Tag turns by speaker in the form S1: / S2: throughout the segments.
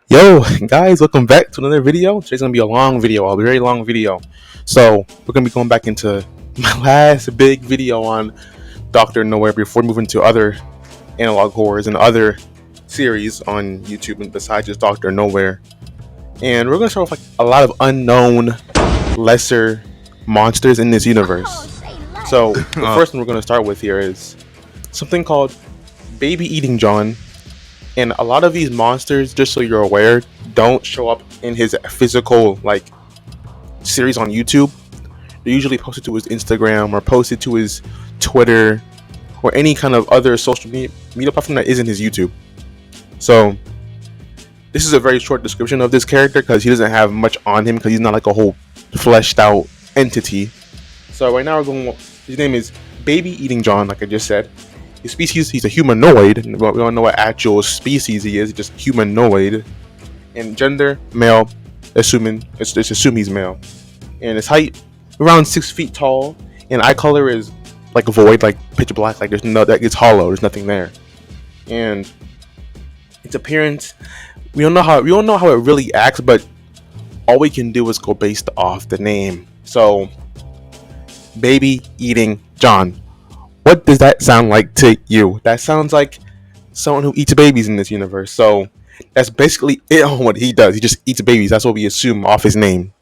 S1: Yo, guys, welcome back to another video. Today's gonna be a long video, a very long video. So we're gonna be going back into my last big video on Doctor Nowhere before moving to other analog horrors and other series on YouTube and besides just Doctor Nowhere. And we're gonna start with like a lot of unknown, lesser monsters in this universe. So the first one we're gonna start with here is something called Baby Eating John. And a lot of these monsters, just so you're aware, don't show up in his physical series on YouTube. They're usually posted to his Instagram or posted to his Twitter or any kind of other social media platform that isn't his YouTube. So this is a very short description of this character because he doesn't have much on him because he's not like a whole fleshed out entity. So right now we're going. His name is Baby Eating John, like I just said. His species, he's a humanoid. We don't know what actual species he is, just humanoid. And gender, male, assuming it's assume he's male. And his height, around 6 feet tall. And eye color is like void, like pitch black, like it's hollow, there's nothing there. And its appearance, we don't know how it really acts, but all we can do is go based off the name. So, Baby Eating John. What does that sound like to you? That sounds like someone who eats babies in this universe. So that's basically it on what he does. He just eats babies. That's what we assume off his name.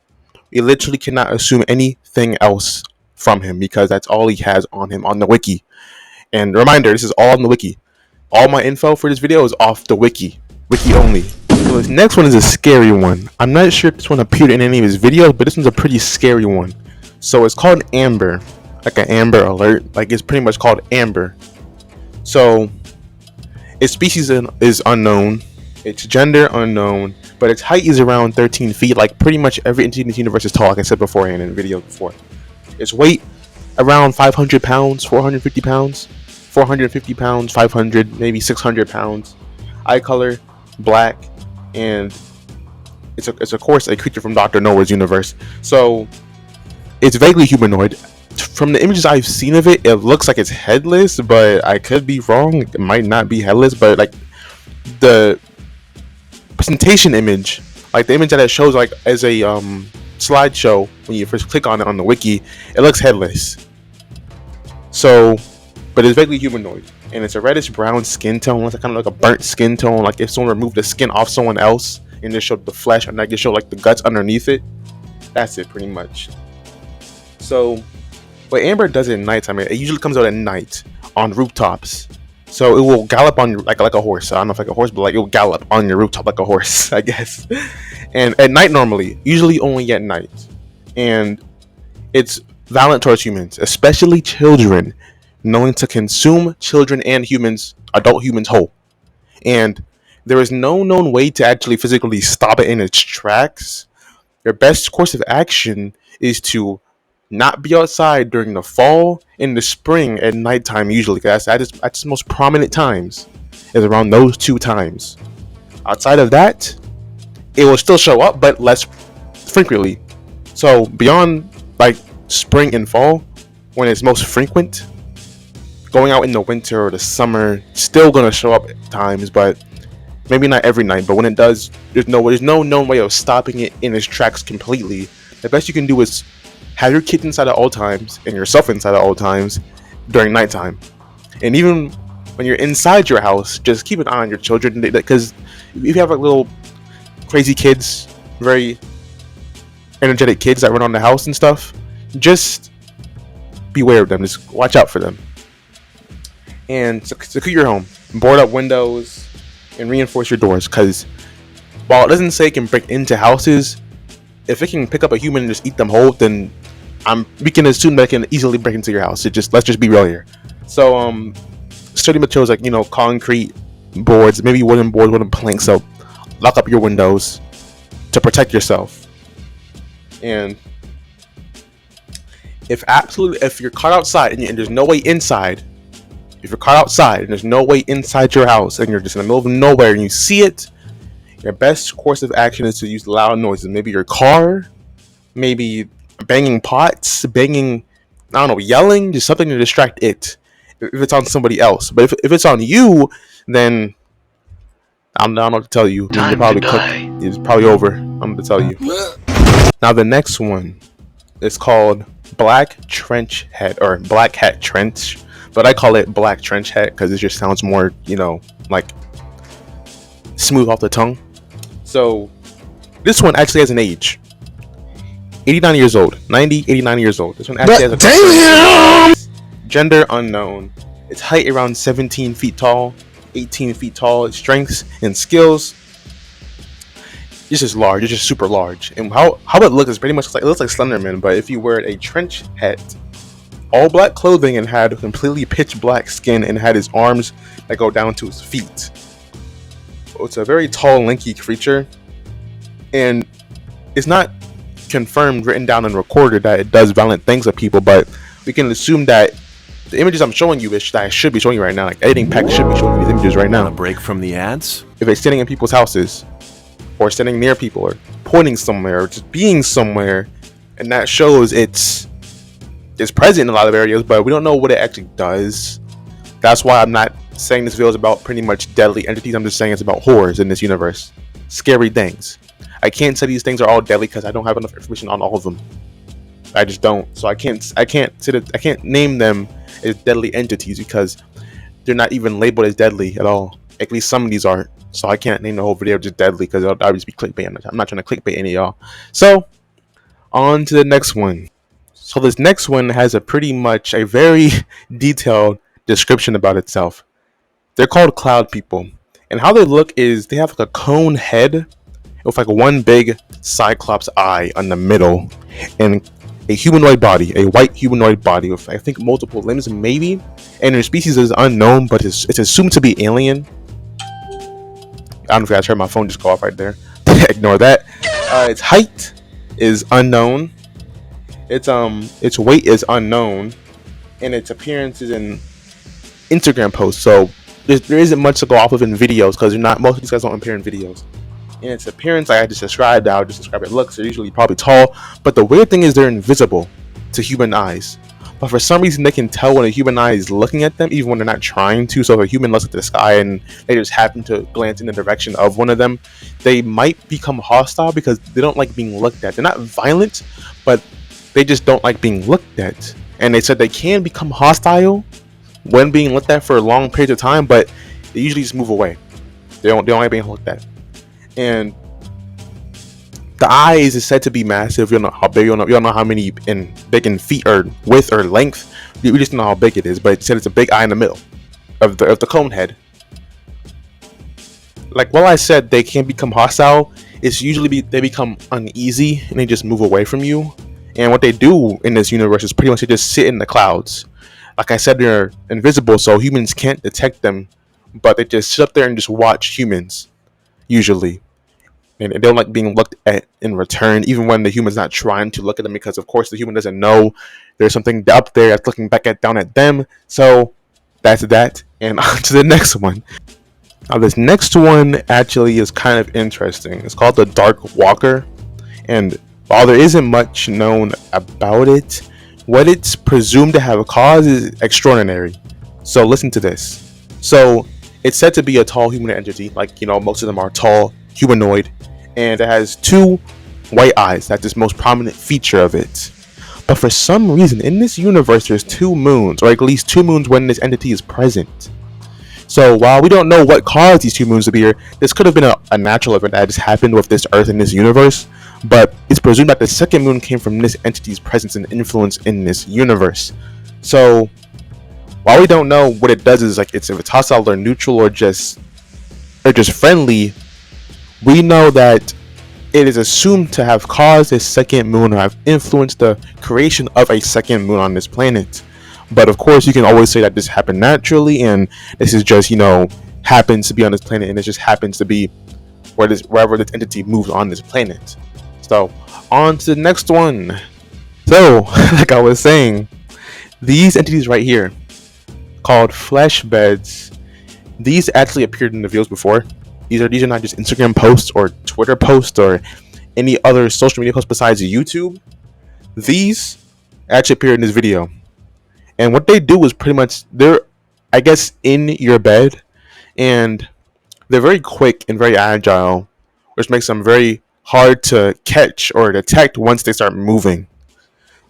S1: We literally cannot assume anything else from him because that's all he has on him on the wiki. And reminder, this is all on the wiki. All my info for this video is off the wiki. Wiki only. So this next one is a scary one. I'm not sure if this one appeared in any of his videos, but this one's a pretty scary one. So it's called Amber. Like an Amber Alert, like it's pretty much called Amber. So its species is unknown, its gender unknown, but its height is around 13 feet. Like pretty much every entity in this universe is tall, like I said beforehand in the video before. Its weight around 500 pounds, 450 pounds, 450 pounds, 500, maybe 600 pounds. Eye color black, and it's of course a creature from Doctor Nowhere's universe. So it's vaguely humanoid. From the images I've seen of it, it looks like it's headless, but I could be wrong. It might not be headless, but like the presentation image, like the image that it shows like as a slideshow when you first click on it on the wiki, it looks headless. So, but it's vaguely humanoid, and it's a reddish brown skin tone. It's kind of like a burnt skin tone, like if someone removed the skin off someone else and just showed the flesh, and I just showed like the guts underneath it. That's it, pretty much. So what Amber does at nighttime, it usually comes out at night on rooftops. So it will gallop on you like a horse. I don't know if like a horse, but like it will gallop on your rooftop like a horse, I guess. And at night normally, usually only at night. And it's violent towards humans, especially children, knowing to consume children and humans, adult humans whole. And there is no known way to actually physically stop it in its tracks. Your best course of action is to not be outside during the fall and the spring at nighttime usually. That's the most prominent times, is around those two times. Outside of that, it will still show up, but less frequently. So beyond like spring and fall, when it's most frequent, going out in the winter or the summer, still gonna show up at times, but maybe not every night. But when it does, there's no known way of stopping it in its tracks completely. The best you can do is have your kids inside at all times and yourself inside at all times during nighttime. And even when you're inside your house, just keep an eye on your children, because if you have like little crazy kids, very energetic kids that run on the house and stuff, just beware of them. Just watch out for them. And secure your home, board up windows, and reinforce your doors, because while it doesn't say it can break into houses, if it can pick up a human and just eat them whole, then we can assume that it can easily break into your house. Let's just be real here. So sturdy materials like concrete boards, maybe wooden boards, wooden planks. So lock up your windows to protect yourself. And if you're caught outside and there's no way inside, if you're caught outside and there's no way inside your house and you're just in the middle of nowhere and you see it, your best course of action is to use loud noises. Maybe your car, maybe banging pots, banging, I don't know, yelling, just something to distract it if it's on somebody else. But if it's on you, then don't know what to tell you.
S2: Time
S1: You're probably
S2: to
S1: cooked.
S2: die.
S1: It's probably over. I'm gonna tell you. Now the next one is called Black Trench Head or Black Hat Trench, but I call it Black Trench Head because it just sounds more, like smooth off the tongue. So this one actually has an age. 89 years old. 90, 89 years old. This one actually has a
S3: Damn!
S1: gender unknown. Its height around 17 feet tall, 18 feet tall. Its strengths and skills. It's just large. It's just super large. And how it looks is pretty much like, it looks like Slenderman, but if you wear a trench hat, all black clothing, and had completely pitch black skin, and had his arms that go down to his feet. So it's a very tall, lanky creature, and it's not confirmed, written down, and recorded that it does violent things to people, but we can assume that the images I'm showing you is that I should be showing you right now. Like editing pack should be showing you these images right now.
S3: A break from the ads?
S1: If it's standing in people's houses, or standing near people, or pointing somewhere, or just being somewhere, and that shows it's present in a lot of areas, but we don't know what it actually does. That's why I'm not saying this video is about pretty much deadly entities. I'm just saying it's about horrors in this universe, scary things. I can't say these things are all deadly because I don't have enough information on all of them. I just don't. So I can't name them as deadly entities because they're not even labeled as deadly at all. At least some of these aren't. So I can't name the whole video just deadly because it'll obviously be clickbait. I'm not trying to clickbait any of y'all. So on to the next one. So this next one has a very detailed description about itself. They're called cloud people, and how they look is they have like a cone head with like one big cyclops eye on the middle, and a humanoid body, a white humanoid body with I think multiple limbs maybe, and their species is unknown, but it's assumed to be alien. I don't know if you guys heard my phone just go off right there. Ignore that. Its height is unknown. Its weight is unknown, and its appearance is in Instagram posts. So there isn't much to go off of in videos because most of these guys don't appear in videos. And its appearance, like I just described, I'll just describe it. Looks, they're usually probably tall, but the weird thing is they're invisible to human eyes. But for some reason, they can tell when a human eye is looking at them, even when they're not trying to. So if a human looks at the sky and they just happen to glance in the direction of one of them, they might become hostile because they don't like being looked at. They're not violent, but they just don't like being looked at. And they said they can become hostile when being looked at for long periods of time, but they usually just move away. They don't like being looked at. And the eyes is said to be massive. You don't know how big. You don't know how many big in feet or width or length. We just know how big it is. But it said it's a big eye in the middle of the cone head. Like while I said they can become hostile, it's usually they become uneasy and they just move away from you. And what they do in this universe is pretty much they just sit in the clouds. Like I said, they're invisible, so humans can't detect them. But they just sit up there and just watch humans, usually. And they don't like being looked at in return, even when the human's not trying to look at them, because of course the human doesn't know there's something up there that's looking down at them. So that's that. And on to the next one. Now this next one actually is kind of interesting. It's called the Dark Walker, and while there isn't much known about it, what it's presumed to have caused is extraordinary. So listen to this. So it's said to be a tall human entity, like most of them are tall, humanoid, and it has two white eyes. That's its most prominent feature of it. But for some reason in this universe there's two moons, or at least two moons when this entity is present. So while we don't know what caused these two moons to be here, this could have been a natural event that just happened with this Earth and this universe, but it's presumed that the second moon came from this entity's presence and influence in this universe. So while we don't know what it does is if it's hostile or neutral or just friendly, we know that it is assumed to have caused a second moon or have influenced the creation of a second moon on this planet. But of course, you can always say that this happened naturally, and this is just happens to be on this planet, and it just happens to be wherever this entity moves on this planet. So on to the next one. So like I was saying, these entities right here, called flesh beds, these actually appeared in the videos before. These are not just Instagram posts or Twitter posts or any other social media posts besides YouTube. These actually appeared in this video. And what they do is pretty much they're, I guess, in your bed, and they're very quick and very agile, which makes them very hard to catch or detect once they start moving.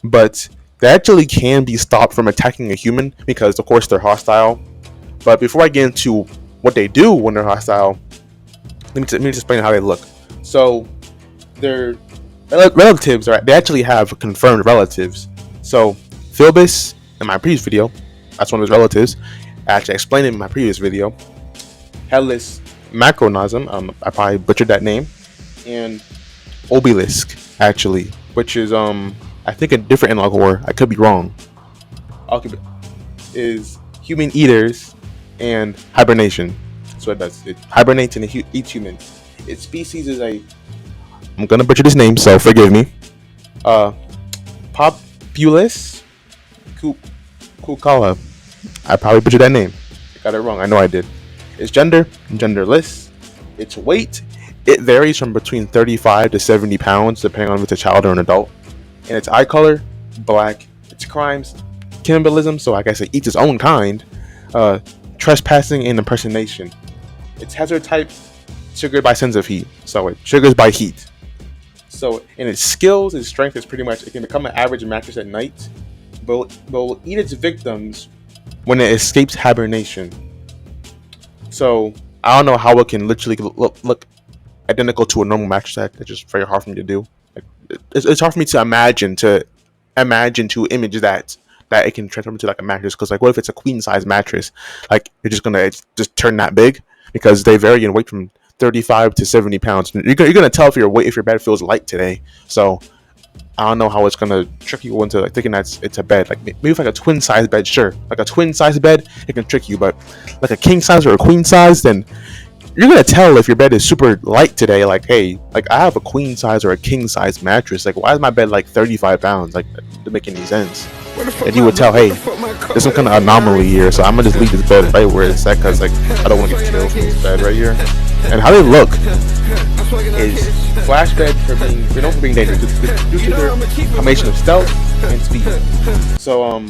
S1: But they actually can be stopped from attacking a human because, of course, they're hostile. But before I get into what they do when they're hostile, let me explain how they look. So, their relatives they actually have confirmed relatives. So, Philbus, in my previous video, that's one of his relatives. I actually explained it in my previous video. Headless Macronazm, I probably butchered that name, and Obelisk, actually, which is I think a different analog war. I could be wrong. Is human eaters and hibernation. So it does. It hibernates and it eats humans. Its species is I'm gonna butcher this name, so forgive me. Populus Kukala. I probably butchered that name. I got it wrong. I know I did. Its gender, genderless. Its weight, it varies from between 35 to 70 pounds, depending on if it's a child or an adult. And its eye color, black. Its crimes, cannibalism, so I guess it eats its own kind. Trespassing and impersonation. Its hazard type, triggered by sense of heat, so it triggers by heat. So in its skills, its strength is pretty much it can become an average mattress at night, but will eat its victims when it escapes hibernation. So I don't know how it can literally look identical to a normal mattress. That's just very hard for me to do. Like, it's hard for me to imagine to image that it can transform into like a mattress. Because like, what if it's a queen size mattress? Like, you're just gonna just turn that big because they vary in weight from 35 to 70 pounds. You're gonna tell if your bed feels light today. So I don't know how it's gonna trick you into like thinking that it's a bed. Like maybe if like a twin size bed, sure. Like a twin size bed, it can trick you. But like a king size or a queen size, then you're gonna tell if your bed is super light today. Like, hey, like I have a queen size or a king size mattress. Like, why is my bed like 35 pounds? Like, that doesn't make any sense. And you would tell, hey, there's some kind of anomaly here, so I'm gonna just leave this bed right where it's at, cause like I don't want to get killed from this bed right here. And how they look is flash bed they're known for being dangerous due to their combination of stealth and speed. So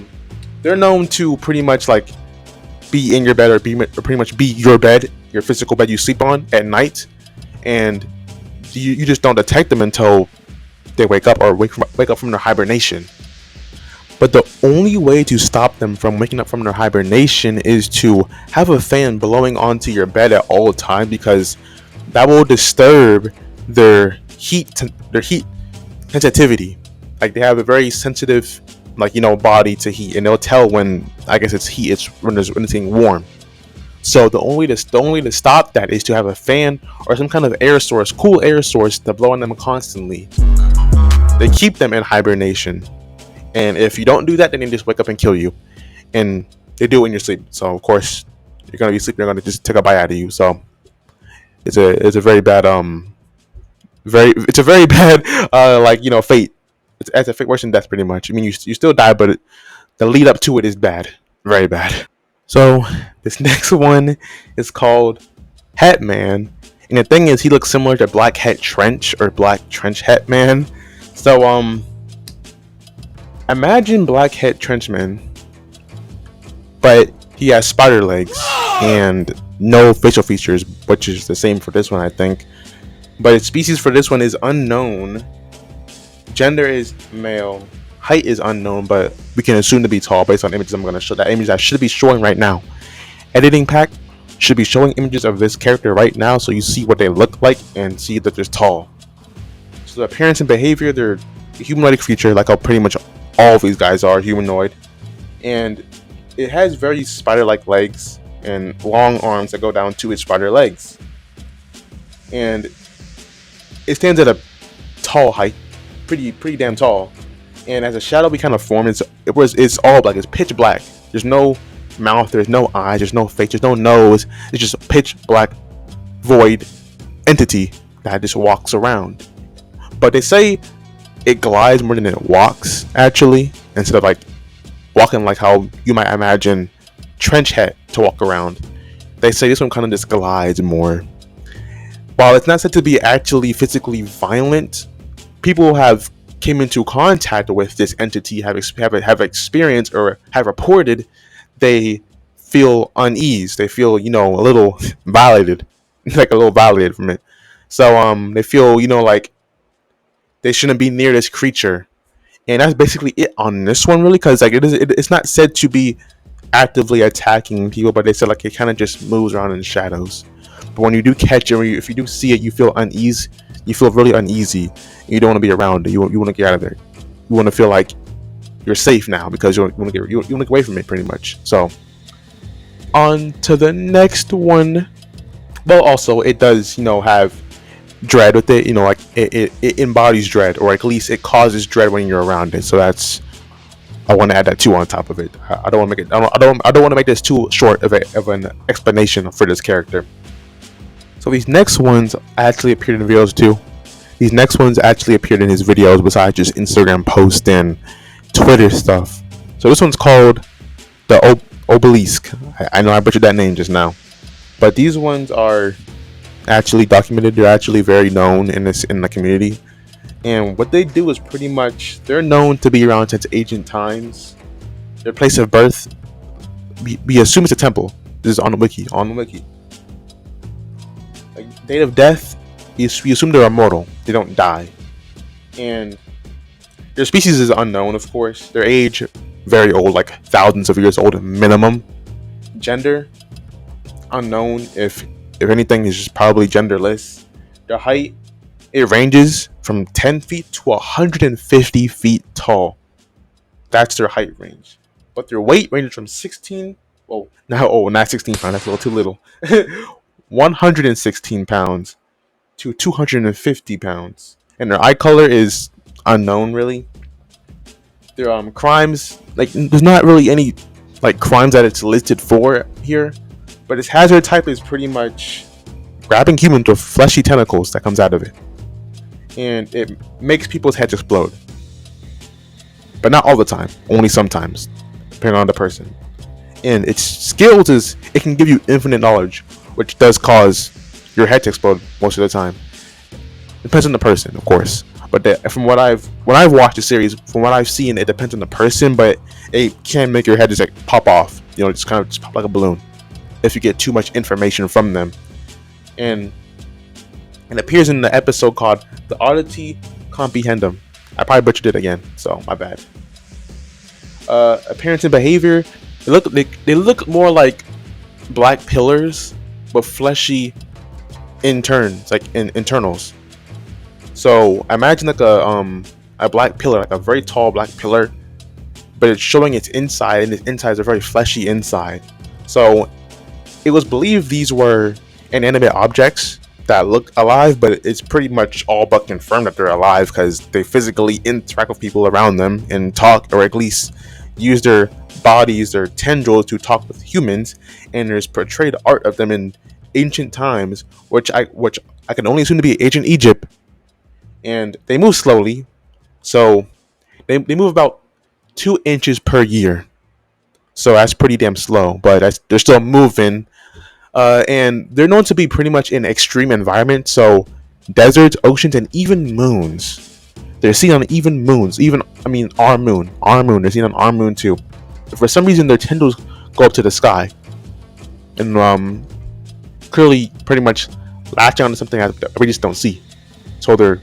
S1: they're known to pretty much like be in your bed or pretty much be your bed, your physical bed you sleep on at night, and you just don't detect them until they wake up or wake up from their hibernation. But the only way to stop them from waking up from their hibernation is to have a fan blowing onto your bed at all times, because that will disturb their heat sensitivity. Like, they have a very sensitive, body to heat, and they'll tell when when it's getting warm. So the only way to stop that is to have a fan or some kind of air source, cool air source, to blow on them constantly. They keep them in hibernation. And if you don't do that, then they just wake up and kill you. And they do it when you're sleeping. So of course you're gonna be sleeping. They're gonna just take a bite out of you. So it's a very bad fate. It's a fate worse than death, pretty much. I mean, you still die, but the lead up to it is bad, very bad. So this next one is called Hetman, and the thing is, he looks similar to Black Hat Trench or Black Trench Hetman. So imagine Black Hat Trenchman, but he has spider legs and no facial features, which is the same for this one, I think. But its species for this one is unknown. Gender is male. Height is unknown, but we can assume to be tall based on images I'm going to show. That image I should be showing right now. Editing pack should be showing images of this character right now, so you see what they look like and see that they're tall. So the appearance and behavior, they're a humanoid creature, like how pretty much all of these guys are humanoid, and it has very spider-like legs and long arms that go down to its spider legs, and it stands at a tall height, pretty damn tall. And as a shadow we kind of form, it's all black. It's pitch black. There's no mouth, there's no eyes, there's no face, there's no nose. It's just a pitch black void entity that just walks around. But they say it glides more than it walks, actually, instead of like walking like how you might imagine Trench Hat to walk around. They say this one kind of just glides more. While it's not said to be actually physically violent, people have came into contact with this entity, have experienced or have reported they feel unease. They feel, a little violated. like a little violated from it. So they feel like they shouldn't be near this creature, and that's basically it on this one really, because like it's not said to be actively attacking people, but they said like it kind of just moves around in the shadows. But when you do catch it, if you do see it, you feel uneasy. You feel really uneasy. And you don't want to be around it. You want to get out of there. You want to feel like you're safe now because you want to get away from it pretty much. So on to the next one. Well, also it does have dread with it. Like it embodies dread, or at least it causes dread when you're around it. So that's I want to add that too on top of it. I don't want to make it. I don't want to make this too short of an explanation for this character. So these next ones actually appeared in videos too. These next ones actually appeared in his videos besides just Instagram posts and Twitter stuff. So this one's called the Obelisk. I know I butchered that name just now, but these ones are actually documented. They're actually very known in the community. And what they do is pretty much they're known to be around since ancient times. Their place of birth, we assume it's a temple. This is on the wiki. Like date of death, we assume they're immortal. They don't die. And their species is unknown, of course. Their age, very old, like thousands of years old minimum. Gender, unknown. If anything, is just probably genderless. Their height, it ranges from 10 feet to 150 feet tall. That's their height range. But their weight ranges from 16, not 16 pounds, that's a little too little. 116 pounds to 250 pounds. And their eye color is unknown, really. Their crimes, like, there's not really any, like, crimes that it's listed for here. But its hazard type is pretty much grabbing humans with fleshy tentacles that comes out of it. And it makes people's heads explode. But not all the time, only sometimes, depending on the person. And its skills is it can give you infinite knowledge, which does cause your head to explode most of the time. Depends on the person, of course. But from when I've watched the series, from what I've seen, it depends on the person, but it can make your head just like pop off. Just kind of just pop like a balloon if you get too much information from them. And it appears in the episode called The Oddity Comprehendum. I probably butchered it again, so my bad. Appearance and behavior, they look more like black pillars, but fleshy internals. So imagine like a black pillar, like a very tall black pillar, but it's showing its inside, and its insides are very fleshy inside. So it was believed these were inanimate objects that look alive, but it's pretty much all but confirmed that they're alive because they physically interact with people around them and talk, or at least use their bodies, their tendrils, to talk with humans. And there's portrayed art of them in ancient times, which I can only assume to be ancient Egypt. And they move slowly, so they move about 2 inches per year. So that's pretty damn slow, but they're still moving. And they're known to be pretty much in extreme environments, so deserts, oceans, and even moons. They're seen on even moons, our moon. They're seen on our moon too. For some reason, their tendrils go up to the sky, and clearly, pretty much latching onto something that we just don't see. So they're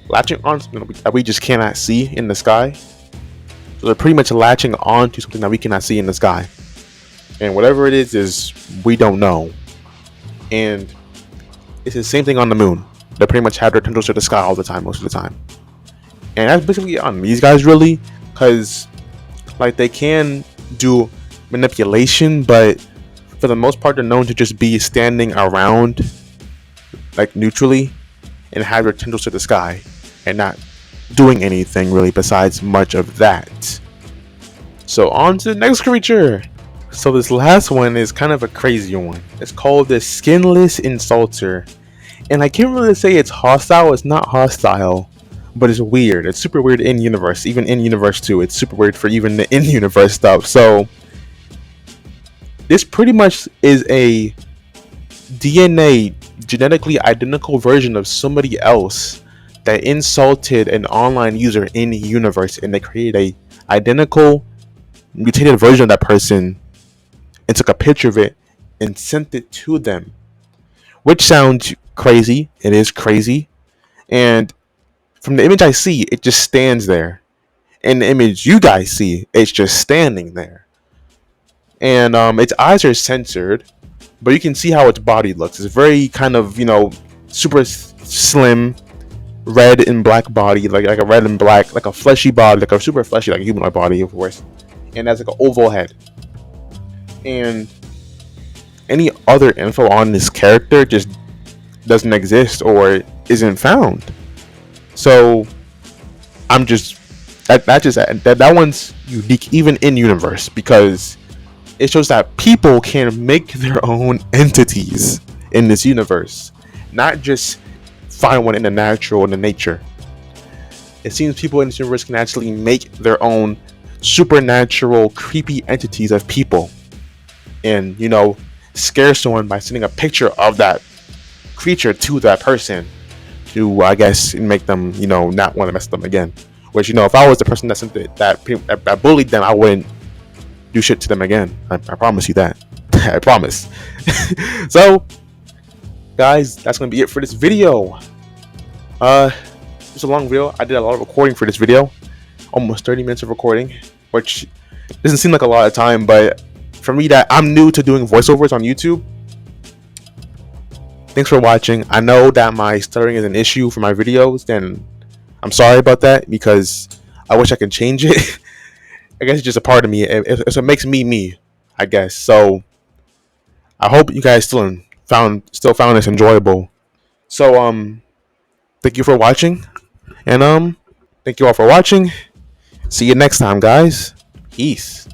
S1: latching on something that we just cannot see in the sky. So they're pretty much latching on to something that we cannot see in the sky. And whatever it is we don't know. And it's the same thing on the moon. They pretty much have their tendrils to the sky all the time, most of the time. And that's basically on these guys, really, because like they can do manipulation, but for the most part, they're known to just be standing around, like neutrally, and have their tendrils to the sky, and not doing anything really besides much of that. So on to the next creature. So this last one is kind of a crazy one. It's called the Skinless Insulter. And I can't really say it's hostile. It's not hostile, but it's weird. It's super weird in universe. Even in universe 2, it's super weird for even the in universe stuff. So this pretty much is a DNA genetically identical version of somebody else that insulted an online user in universe, and they created a identical mutated version of that person and took a picture of it and sent it to them. which sounds crazy. It is crazy. And from the image I see, it just stands there. And the image you guys see, it's just standing there. And its eyes are censored, but you can see how its body looks. It's very kind of, super slim, red and black body, like a red and black, like a fleshy body, like a super fleshy, like a humanoid body, of course. And has like an oval head. And any other info on this character just doesn't exist or isn't found. So I'm just that one's unique even in universe, because it shows that people can make their own entities in this universe, not just find one in the natural, in the nature. It seems people in this universe can actually make their own supernatural, creepy entities of people, and scare someone by sending a picture of that creature to that person to, I guess, make them not want to mess with them again. Which, if I was the person that sent that bullied them, I wouldn't do shit to them again. I promise you that. I promise. So, guys, that's gonna be it for this video. It's a long video. I did a lot of recording for this video, almost 30 minutes of recording, which doesn't seem like a lot of time, but for me, that I'm new to doing voiceovers on YouTube. Thanks for watching. I know that my stuttering is an issue for my videos, and I'm sorry about that, because I wish I could change it. I guess it's just a part of me. It makes me, I guess. So I hope you guys still found this enjoyable. So thank you for watching, and thank you all for watching. See you next time, guys. Peace.